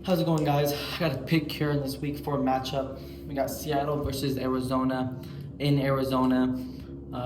How's it going, guys? I got a pick here in this week 4 matchup. We got Seattle versus Arizona in Arizona.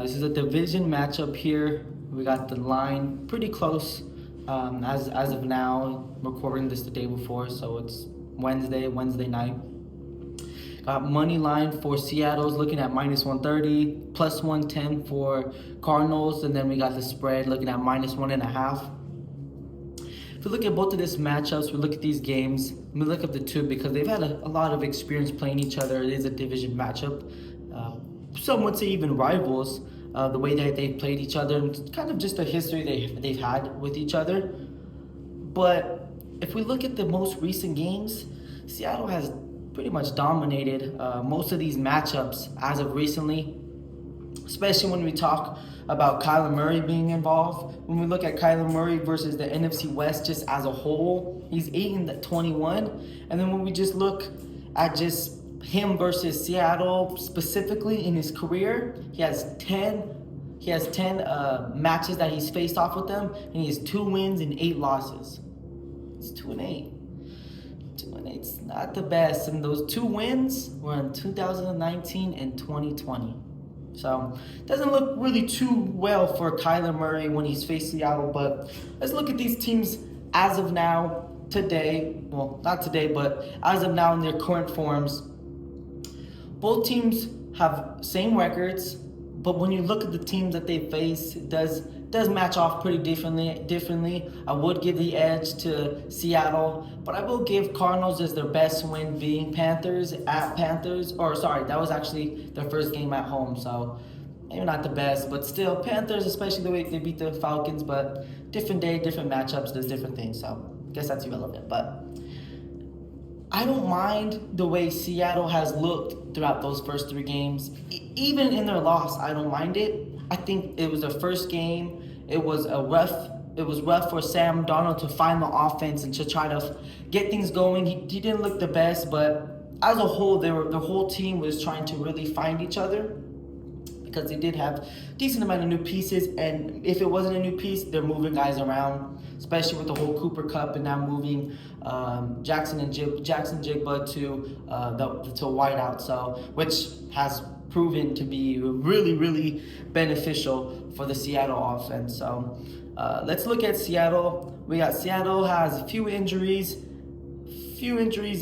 This is a division matchup here. We got the line pretty close as of now. Recording this the day before, so it's Wednesday night. Got money line for Seattle's looking at minus 130, plus 110 for Cardinals, and then we got the spread looking at minus 1.5. If we look at both of these matchups, we look at these games, we look at the two because they've had a lot of experience playing each other. It is a division matchup. Some would say even rivals, the way that they've played each other, and kind of just the history they've had with each other. But if we look at the most recent games, Seattle has pretty much dominated most of these matchups as of recently, especially when we talk about Kyler Murray being involved. When we look at Kyler Murray versus the NFC West just as a whole, he's 8-21. And then when we just look at just him versus Seattle specifically in his career, he has 10 matches that he's faced off with them, and he has 2 wins and 8 losses. It's 2-8. 2-8's not the best, and those 2 wins were in 2019 and 2020. So doesn't look really too well for Kyler Murray when he's faced Seattle. But let's look at these teams as of now, today. Well, not today, but as of now in their current forms. Both teams have same records, but when you look at the teams that they face, it does match off pretty differently. I would give the edge to Seattle, but I will give Cardinals as their best win being Panthers at Panthers. Or sorry, that was actually their first game at home, so maybe not the best, but still Panthers, especially the way they beat the Falcons. But different day, different matchups, does different things, so I guess that's irrelevant. But I don't mind the way Seattle has looked throughout those first 3 games. Even in their loss, I don't mind it. I think it was their first game. It was rough for Sam Darnold to find the offense and to try to get things going. He didn't look the best, but as a whole, the whole team was trying to really find each other because they did have a decent amount of new pieces. And if it wasn't a new piece, they're moving guys around, especially with the whole Cooper Cup and now moving Jackson Jigba to wideout, so which has proven to be really, really beneficial for the Seattle offense. So let's look at Seattle. Seattle has a few injuries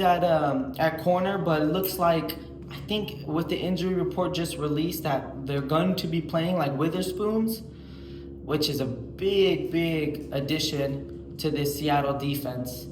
at corner, but it looks like, I think with the injury report just released, that they're going to be playing like Witherspoons, which is a big addition to this Seattle defense.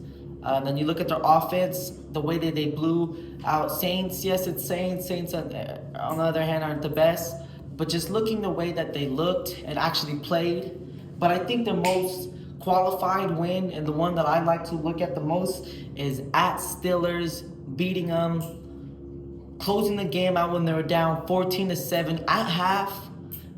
Then you look at their offense, the way that they blew out Saints. Yes, it's Saints. Saints, on the other hand, aren't the best. But just looking the way that they looked and actually played. But I think the most qualified win, and the one that I like to look at the most, is at Steelers, beating them, closing the game out when they were down 14-7 at half,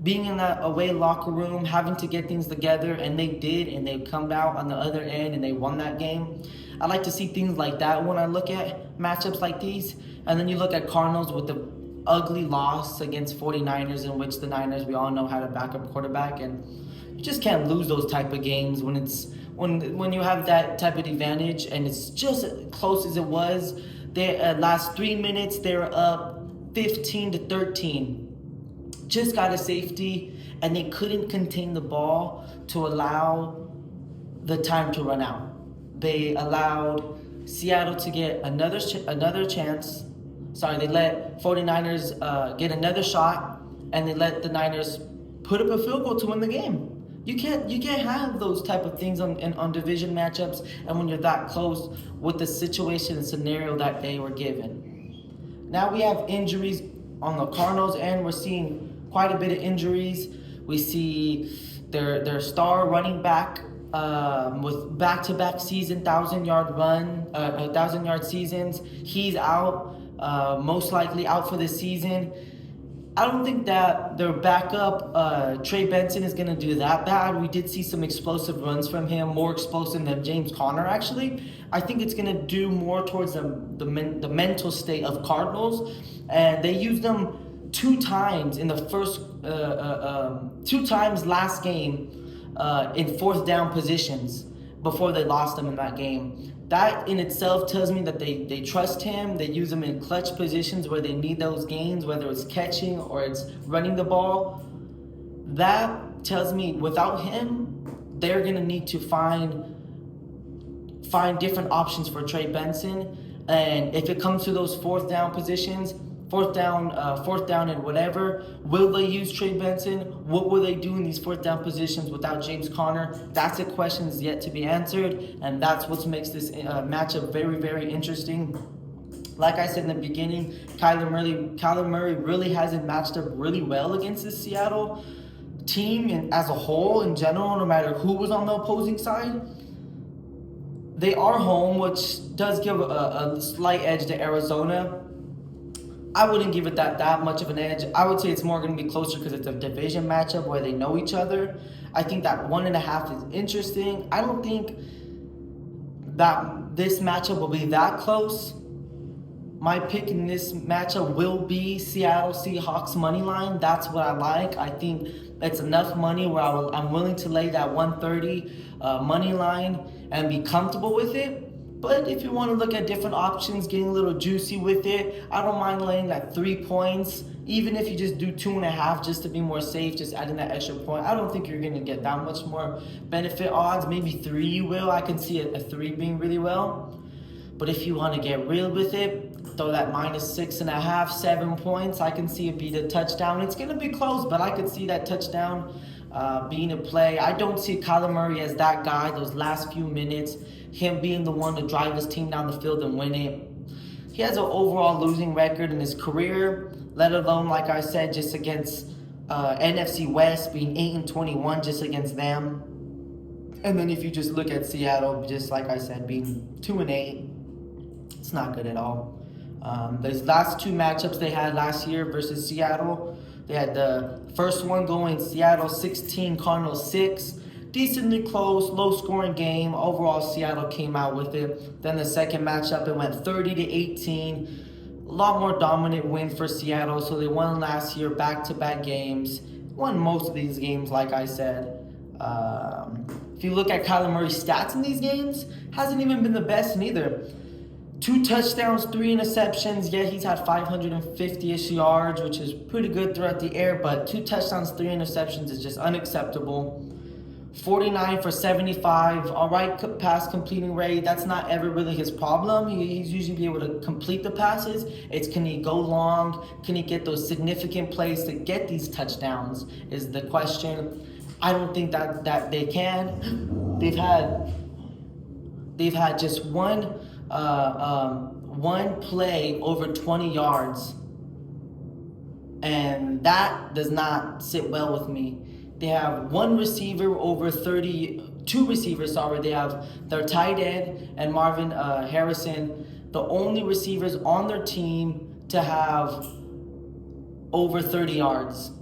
being in that away locker room, having to get things together, and they did, and they come out on the other end and they won that game. I like to see things like that when I look at matchups like these. And then you look at Cardinals with the ugly loss against 49ers, in which the Niners, we all know, had a backup quarterback, and you just can't lose those type of games when you have that type of advantage, and it's just as close as it was. They last 3 minutes they were up 15-13. Just got a safety, and they couldn't contain the ball to allow the time to run out. They allowed Seattle to get another chance. Sorry, they let 49ers get another shot, and they let the Niners put up a field goal to win the game. You can't have those type of things on division matchups, and when you're that close with the situation and scenario that they were given. Now we have injuries on the Cardinals, and we're seeing quite a bit of injuries. We see their star running back with back-to-back season 1,000-yard seasons. He's out, most likely out for the season. I don't think that their backup, Trey Benson, is going to do that bad. We did see some explosive runs from him, more explosive than James Conner, actually. I think it's going to do more towards the mental state of Cardinals. And they used them 2 times in the first, 2 times last game in 4th down positions before they lost them in that game. That in itself tells me that they trust him. They use him in clutch positions where they need those gains, whether it's catching or it's running the ball. That tells me without him, they're going to need to find different options for Trey Benson. And if it comes to those fourth down positions, fourth down and whatever, will they use Trey Benson? What will they do in these fourth down positions without James Conner? That's a question that's yet to be answered, and that's what makes this matchup very, very interesting. Like I said in the beginning, Kyler Murray really hasn't matched up really well against the Seattle team and as a whole in general, no matter who was on the opposing side. They are home, which does give a slight edge to Arizona. I wouldn't give it that much of an edge. I would say it's more going to be closer because it's a division matchup where they know each other. I think that 1.5 is interesting. I don't think that this matchup will be that close. My pick in this matchup will be Seattle Seahawks money line. That's what I like. I think it's enough money where I'm willing to lay that 130 money line and be comfortable with it. But if you want to look at different options, getting a little juicy with it, I don't mind laying that 3 points. Even if you just do 2.5 just to be more safe, just adding that extra point. I don't think you're going to get that much more benefit odds. Maybe 3 you will. I can see a 3 being really well. But if you want to get real with it, throw that -6.5, 7 points. I can see it be the touchdown. It's going to be close, but I could see that touchdown being a play. I don't see Kyler Murray as that guy those last few minutes, him being the one to drive his team down the field and win it. He has an overall losing record in his career, let alone, like I said, just against NFC West, being 8-21 just against them. And then if you just look at Seattle, just like I said, being 2-8, it's not good at all. Those last 2 matchups they had last year versus Seattle, they had the first one going Seattle 16, Cardinals 6. Decently close, low-scoring game. Overall, Seattle came out with it. Then the second matchup, it went 30-18. A lot more dominant win for Seattle. So they won last year, back-to-back games. Won most of these games, like I said. If you look at Kyler Murray's stats in these games, hasn't even been the best neither. 2 touchdowns, 3 interceptions. Yeah, he's had 550-ish yards, which is pretty good throughout the air. But 2 touchdowns, 3 interceptions is just unacceptable. 49 for 75, all right, pass completing rate. That's not ever really his problem. He's usually be able to complete the passes. It's can he go long? Can he get those significant plays to get these touchdowns is the question. I don't think that they can. They've had just one play over 20 yards, and that does not sit well with me. They have 1 receiver over 30, 2 receivers, sorry. They have their tight end and Marvin Harrison, the only receivers on their team to have over 30 yards.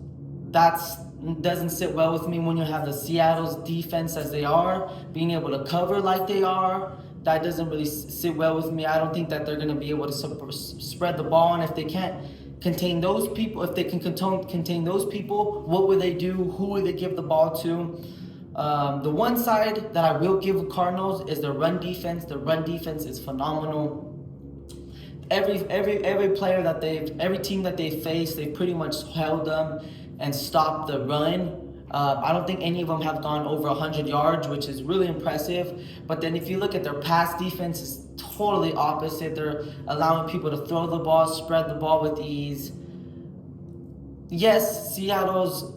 That doesn't sit well with me when you have the Seattle's defense as they are, being able to cover like they are. That doesn't really sit well with me. I don't think that they're going to be able to spread the ball, and if they can't contain those people, if they can contain those people, what will they do? Who will they give the ball to? The one side that I will give the Cardinals is their run defense. The run defense is phenomenal. Every team that they've faced, they pretty much held them and stopped the run. I don't think any of them have gone over 100 yards, which is really impressive. But then if you look at their pass defense, it's totally opposite. They're allowing people to throw the ball, spread the ball with ease. Yes, Seattle's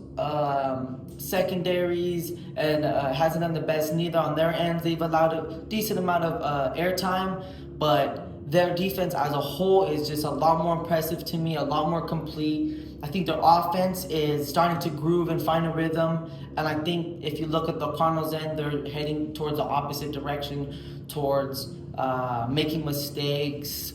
secondaries and hasn't done the best neither on their ends. They've allowed a decent amount of airtime, but their defense as a whole is just a lot more impressive to me, a lot more complete. I think their offense is starting to groove and find a rhythm. And I think if you look at the Cardinals' end, they're heading towards the opposite direction, towards making mistakes,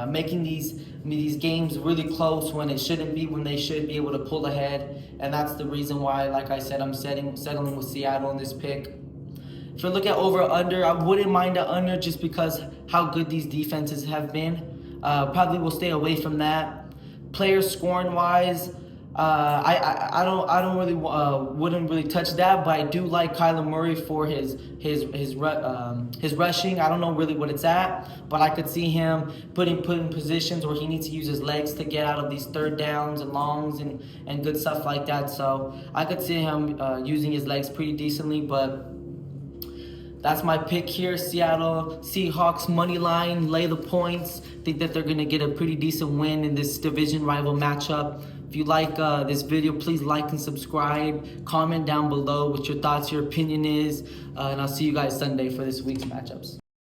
making these games really close when it shouldn't be, when they should be able to pull ahead. And that's the reason why, like I said, I'm settling with Seattle in this pick. If you look at over/under, I wouldn't mind the under just because how good these defenses have been. Probably will stay away from that. Players scoring wise, I don't really wouldn't really touch that, but I do like Kyler Murray for his rushing. I don't know really what it's at, but I could see him put in positions where he needs to use his legs to get out of these third downs and longs and good stuff like that. So I could see him using his legs pretty decently, but that's my pick here. Seattle Seahawks money line, lay the points. Think that they're gonna get a pretty decent win in this division rival matchup. If you like this video, please like and subscribe. Comment down below what your thoughts, your opinion is, and I'll see you guys Sunday for this week's matchups.